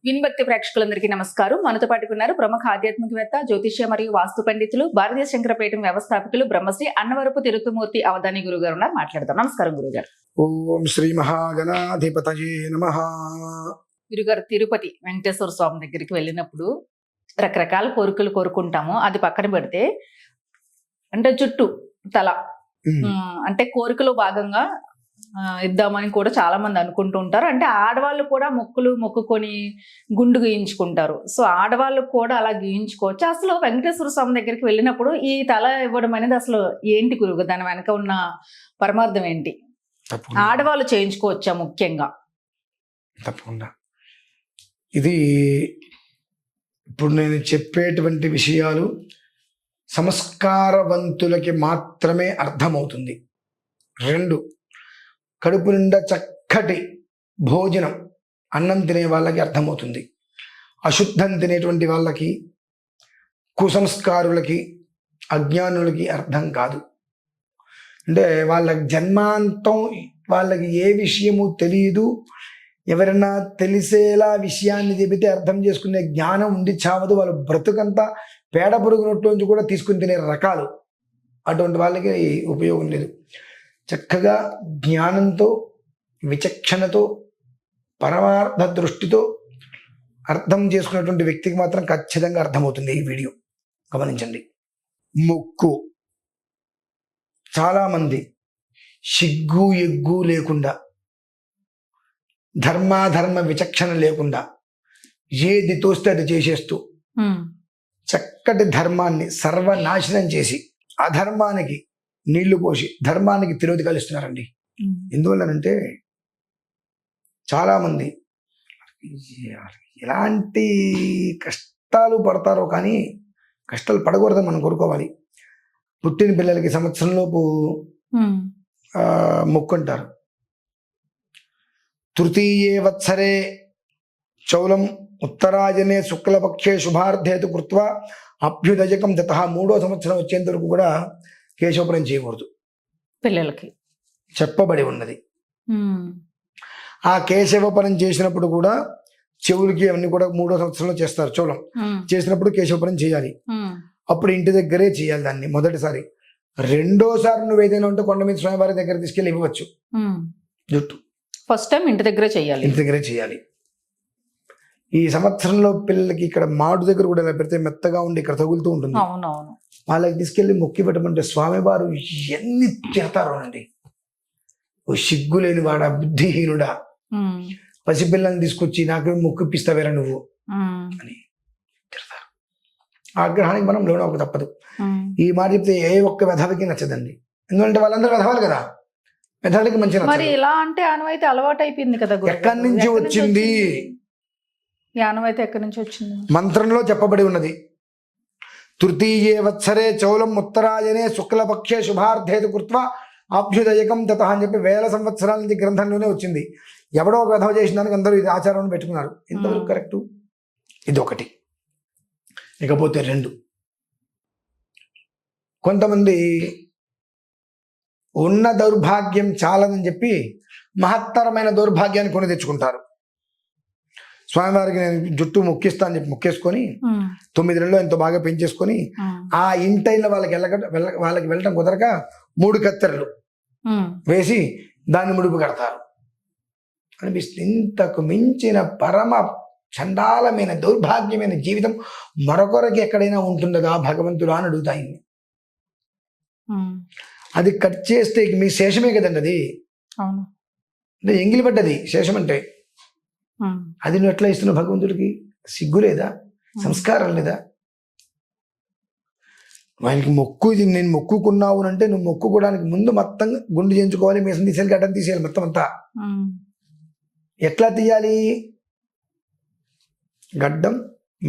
విన్భక్తి ప్రేక్షకులందరికీ నమస్కారం. మనతో పాటు ఉన్నారు ప్రముఖ ఆధ్యాత్మికవేత్త, జ్యోతిష్య మరియు వాస్తు పండితులు, భారతీయ శంకరపీఠం వ్యవస్థాపకులు బ్రహ్మశ్రీ అన్నవరపు తిరుత్తమూర్తి అవధాని గురుగారు ఉన్నారు. మాట్లాడదాం. నమస్కారం గురుగారు. ఓం శ్రీ మహాగణాధిపతయే నమః. గురుగారు, తిరుపతి వెంకటేశ్వర స్వామి దగ్గరికి వెళ్ళినప్పుడు రకరకాల కోరికలు కోరుకుంటాము. అది పక్కన పెడితే అంటే చుట్టూ తల అంటే కోరికలో భాగంగా ఇద్దామని కూడా చాలా మంది అనుకుంటూ ఉంటారు. అంటే ఆడవాళ్ళు కూడా మొక్కుకొని గుండు గీయించుకుంటారు. సో ఆడవాళ్ళు కూడా అలా గీయించుకోవచ్చు. అసలు వెంకటేశ్వర స్వామి దగ్గరికి వెళ్ళినప్పుడు ఈ తల ఇవ్వడం అనేది అసలు ఏంటి గురువు? దాని వెనక ఉన్న పరమార్థం ఏంటి? ఆడవాళ్ళు చేయించుకోవచ్చా ముఖ్యంగా? తప్పకుండా. ఇది ఇప్పుడు నేను చెప్పేటువంటి విషయాలు సంస్కారవంతులకి మాత్రమే అర్థమవుతుంది. 2, కడుపు నిండా చక్కటి భోజనం అన్నం తినే వాళ్ళకి అర్థమవుతుంది. అశుద్ధం తినేటువంటి వాళ్ళకి, కుసంస్కారులకి, అజ్ఞానులకి అర్థం కాదు. అంటే వాళ్ళ జన్మాంతం వాళ్ళకి ఏ విషయము తెలియదు. ఎవరైనా తెలిసేలా విషయాన్ని చెబితే అర్థం చేసుకునే జ్ఞానం ఉండి చావదు. వాళ్ళు బ్రతుకంతా పేడ పురుగునట్లోంచి కూడా తీసుకుని తినే రకాలు. అటువంటి వాళ్ళకి ఉపయోగం లేదు. చక్కగా జ్ఞానంతో, విచక్షణతో, పరమార్థ దృష్టితో అర్థం చేసుకున్నటువంటి వ్యక్తికి మాత్రం ఖచ్చితంగా అర్థమవుతుంది ఈ వీడియో. గమనించండి. ముక్కు. చాలామంది సిగ్గు ఎగ్గు లేకుండా, ధర్మాధర్మ విచక్షణ లేకుండా ఏది తోస్తే అది చేసేస్తూ చక్కటి ధర్మాన్ని సర్వనాశనం చేసి అధర్మానికి నీళ్లు పోసి ధర్మానికి తిరోధి ఇస్తున్నారండి. ఎందువల్లనంటే చాలామంది ఎలాంటి కష్టాలు పడతారో కానీ కష్టాలు పడకూడదని మనం కోరుకోవాలి. పుట్టిన పిల్లలకి సంవత్సరంలోపు మొక్కుంటారు. తృతీయే వత్సరే చౌలం ఉత్తరాయణే శుక్లపక్షే శుభార్థేతు కృత్వా అభ్యుదజకం దత. 3వ సంవత్సరం వచ్చేంత వరకు కూడా కేశవపురం చేయకూడదు. పిల్లలకి చెప్పబడి ఉన్నది. ఆ కేశవపురం చేసినప్పుడు కూడా చెవులకి అవన్నీ కూడా 3వ సంవత్సరంలో చేస్తారు. చౌలం చేసినప్పుడు కేశవపురం చేయాలి. అప్పుడు ఇంటి దగ్గరే చేయాలి దాన్ని మొదటిసారి. 2వసారి నువ్వు ఏదైనా ఉంటే కొండ మీద స్వామివారి దగ్గర తీసుకెళ్ళి ఇవ్వచ్చు జుట్టు. ఫస్ట్ టైం ఇంటి దగ్గరే చేయాలి. ఇంటి దగ్గరే చేయాలి. ఈ సంవత్సరంలో పిల్లలకి ఇక్కడ మాడు దగ్గర కూడా ఇలా పెడితే మెత్తగా ఉండి ఇక్కడ తగులుతూ ఉంటుంది. అవునవును. వాళ్ళకి తీసుకెళ్ళి మొక్కి పెట్టమంటే స్వామివారు ఎన్ని తిడతారో అండి. ఓ సిగ్గు లేని వాడా, బుద్ధిహీనుడా, పసిపిల్లల్ని తీసుకొచ్చి నాకు మొక్కిపిస్తావేరా నువ్వు అని తిడతారు. ఆగ్రహానికి మనం లోనవక తప్పదు. ఈ మాట చెప్తే ఏ ఒక్క వెధవకి నచ్చదండి. ఎందుకంటే వాళ్ళందరూ వెధవాలి కదా. వెధవలకి మంచి మరి ఇలా అంటే ఆనవాయితీ అలవాటు అయిపోయింది కదా. ఎక్కడి నుంచి వచ్చింది ఈ ఆనవాయితీ? ఎక్కడి నుంచి వచ్చింది? మంత్రంలో చెప్పబడి ఉన్నది. తృతీయే వత్సరే చౌలం ఉత్తరాయణే శుక్లపక్షే శుభార్థేతు కృత్వా అభ్యుదయకం దత అని చెప్పి 1000 సంవత్సరాల నుంచి గ్రంథంలోనే వచ్చింది. ఎవడో ఒక కథ చేసిన దానికి అందరూ ఇది ఆచారం పెట్టుకున్నారు. ఇంతవరకు కరెక్టు. ఇది ఒకటి. ఇకపోతే 2, కొంతమంది ఉన్న దౌర్భాగ్యం చాలదని చెప్పి మహత్తరమైన దౌర్భాగ్యాన్ని కొని తెచ్చుకుంటారు. స్వామివారికి నేను జుట్టు మొక్కిస్తా అని చెప్పి మొక్కేసుకొని 9 నెలల్లో ఎంతో బాగా పెంచేసుకొని ఆ ఇంటైన వాళ్ళకి వెళ్ళటం కుదరక 3 కత్తెరలు వేసి దాన్ని ముడుపు కడతారు అనిపిస్తుంది. ఇంతకు మించిన పరమ చండాలమైన దౌర్భాగ్యమైన జీవితం మరొకరికి ఎక్కడైనా ఉంటుండగా భగవంతుడా అని అడుగుతాయి. అది కట్ చేస్తే మీ శేషమే కదండి. అది అంటే ఎంగిలి పడ్డది శేషం అంటే. అది నువ్వు ఎట్లా ఇస్తున్నావు భగవంతుడికి? సిగ్గు లేదా? సంస్కారం లేదా? వాళ్ళకి మొక్కు, ఇది నేను మొక్కుకున్నావు అంటే నువ్వు మొక్కుకోవడానికి ముందు మొత్తం గుండు చేయించుకోవాలి, మీసం తీసేయాలి, గడ్డం తీసేయాలి, మొత్తం అంతా. ఎట్లా తీయాలి? గడ్డం,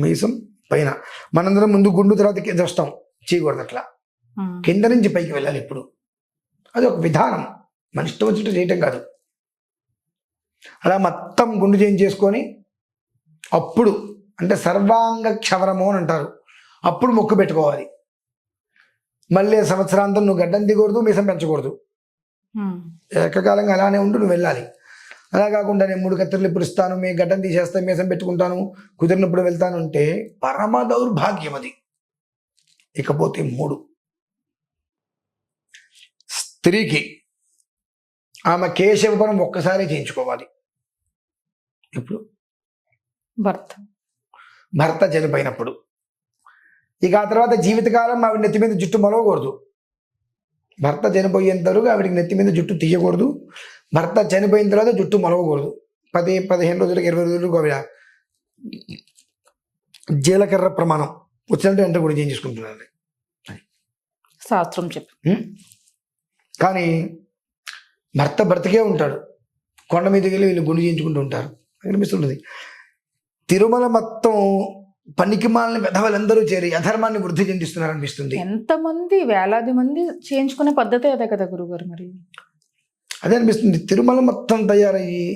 మీసం పైన. మనందరం ముందు గుండు, తర్వాత కింద వస్తాం. చేయకూడదు అట్లా. కింద నుంచి పైకి వెళ్ళాలి ఎప్పుడు. అది ఒక విధానం. మన ఇష్టం వచ్చినట్టు చేయటం కాదు. అలా మొత్తం గుండు చేయించేసుకొని అప్పుడు అంటే సర్వాంగ క్షవరము అని అంటారు. అప్పుడు మొక్కు పెట్టుకోవాలి. మళ్ళీ సంవత్సరాంతం నువ్వు గడ్డం దిగకూడదు, మీసం పెంచకూడదు. ఏకకాలంగా అలానే ఉండు, నువ్వు వెళ్ళాలి. అలా కాకుండా నేను 3 కత్తిరలు ఇప్పుడు ఇస్తాను, మీ గడ్డం తీసేస్తాను, మీసం పెట్టుకుంటాను, కుదిరినప్పుడు వెళ్తాను అంటే పరమ దౌర్భాగ్యం అది. ఇకపోతే 3, స్త్రీకి ఆమె కేశవపనం ఒక్కసారి చేయించుకోవాలి. ఇప్పుడు భర్త చనిపోయినప్పుడు. ఇక ఆ తర్వాత జీవితకాలం ఆవిడ నెత్తి మీద జుట్టు మొలవకూడదు. భర్త చనిపోయేంత వరకు ఆవిడికి నెత్తి మీద జుట్టు తీయకూడదు. భర్త చనిపోయిన తర్వాత జుట్టు మొలవకూడదు. 10-15 రోజులకు 20 రోజులకు ఆవిడ జీలకర్ర ప్రమాణం వచ్చినట్టు వెంట కూడా చేయించుకుంటున్నారు. శాస్త్రం చెప్పు. కానీ భర్త బ్రతికే ఉంటాడు, కొండ మీదకి వెళ్ళి వీళ్ళు గుండు చేయించుకుంటూ ఉంటారు. అనిపిస్తుంటుంది తిరుమల మొత్తం పనికి మాలిన పెద్దవాళ్ళందరూ చేరి అధర్మాన్ని వృద్ధి చెందిస్తున్నారు అనిపిస్తుంది. ఎంతమంది వేలాది మంది చేయించుకునే పద్ధతి అదే కదా గురుగారు. మరి అదే అనిపిస్తుంది. తిరుమల మొత్తం తయారయ్యి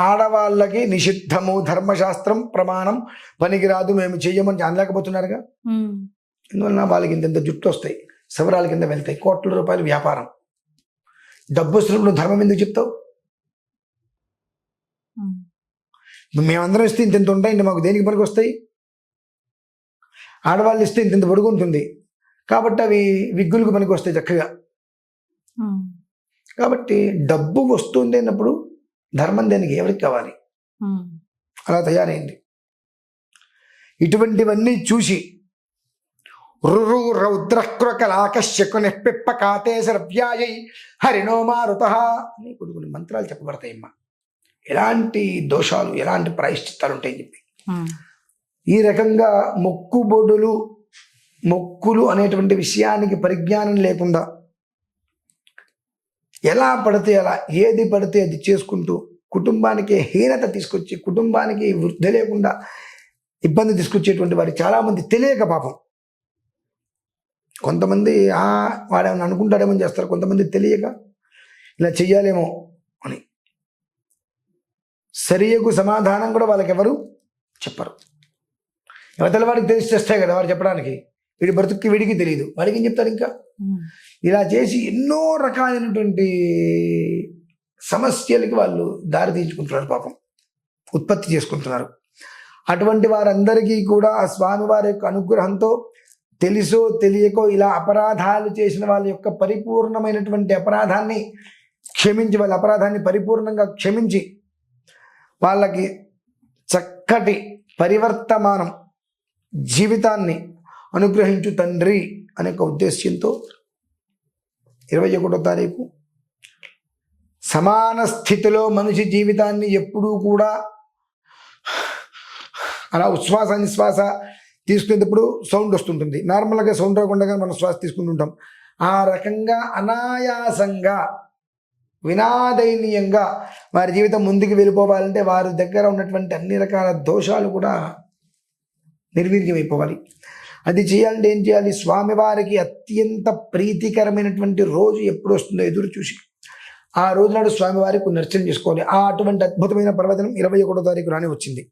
ఆడవాళ్ళకి నిషిద్ధము, ధర్మశాస్త్రం ప్రమాణం, పనికిరాదు, మేము చెయ్యమని అనలేకపోతున్నారుగా. ఎందువలన వాళ్ళకి ఇంత జుట్టు వస్తాయి, సవరాల కింద వెళ్తాయి, కోట్ల రూపాయలు వ్యాపారం. డబ్బు వస్తున్నప్పుడు ధర్మం ఎందుకు చెప్తావు? మేమందరం ఇస్తే ఇంత ఉంటాయండి, మాకు దేనికి పనికి వస్తాయి? ఆడవాళ్ళు ఇస్తే ఇంత పొడుగు ఉంటుంది కాబట్టి అవి విగ్గులకు పనికి వస్తాయి చక్కగా. కాబట్టి డబ్బు వస్తుంది అన్నప్పుడు ధర్మం దేనికి, ఎవరికి కావాలి? అలా తయారైంది. ఇటువంటివన్నీ చూసి రురు రౌద్రక్రకలాకశ్యకునిప్పిప్ప కాతేశరవ్యాయై హరిణో మారుత అని కొన్ని మంత్రాలు చెప్పబడతాయమ్మా. ఎలాంటి దోషాలు, ఎలాంటి ప్రాయశ్చిత్తాలు ఉంటాయని చెప్పి. ఈ రకంగా మొక్కులు అనేటువంటి విషయానికి పరిజ్ఞానం లేకుండా ఎలా పడితే అలా, ఏది పడితే అది చేసుకుంటూ కుటుంబానికి హీనత తీసుకొచ్చి, కుటుంబానికి వృద్ధి లేకుండా ఇబ్బంది తీసుకొచ్చేటువంటి వారు చాలామంది తెలియక పాపం. కొంతమంది వాడేమని అనుకుంటాడేమో చేస్తారు, కొంతమంది తెలియక ఇలా చెయ్యాలేమో అని. సరియకు సమాధానం కూడా వాళ్ళకి ఎవరు చెప్పరు. యువతల వాడికి తెలిసి చేస్తాయి కదా వాడు చెప్పడానికి. వీడి బ్రతుక్కి వీడికి తెలియదు, వాడికి ఏం చెప్తాడు? ఇంకా ఇలా చేసి ఎన్నో రకాలైనటువంటి సమస్యలకి వాళ్ళు దారి తీయించుకుంటున్నారు, పాపం ఉత్పత్తి చేసుకుంటున్నారు. అటువంటి వారందరికీ కూడా ఆ స్వామివారి యొక్క అనుగ్రహంతో తెలుసో తెలియకో ఇలా అపరాధాలు చేసిన వాళ్ళ యొక్క పరిపూర్ణమైనటువంటి అపరాధాన్ని క్షమించి, వాళ్ళ అపరాధాన్ని పరిపూర్ణంగా క్షమించి వాళ్ళకి చక్కటి పరివర్తమానం జీవితాన్ని అనుగ్రహించు తండ్రి అనే ఒక ఉద్దేశ్యంతో 21వ తారీఖు సమాన స్థితిలో మనిషి జీవితాన్ని ఎప్పుడూ కూడా అలా ఉచ్ఛ్వాస నిశ్వాస తీసుకునేటప్పుడు సౌండ్ వస్తుంటుంది. నార్మల్గా సౌండ్ రాకుండా మనం శ్వాస తీసుకుంటుంటాం. ఆ రకంగా అనాయాసంగా వినాదయనీయంగా వారి జీవితం ముందుకు వెళ్ళిపోవాలంటే వారి దగ్గర ఉన్నటువంటి అన్ని రకాల దోషాలు కూడా నిర్వీర్యమైపోవాలి. అది చేయాలంటే ఏం చేయాలి? స్వామివారికి అత్యంత ప్రీతికరమైనటువంటి రోజు ఎప్పుడు వస్తుందో ఎదురు చూసి ఆ రోజు నాడు స్వామివారికి కొన్ని అర్చన చేసుకోవాలి. అటువంటి అద్భుతమైన పర్వదినం 21వ తారీఖు రానే వచ్చింది.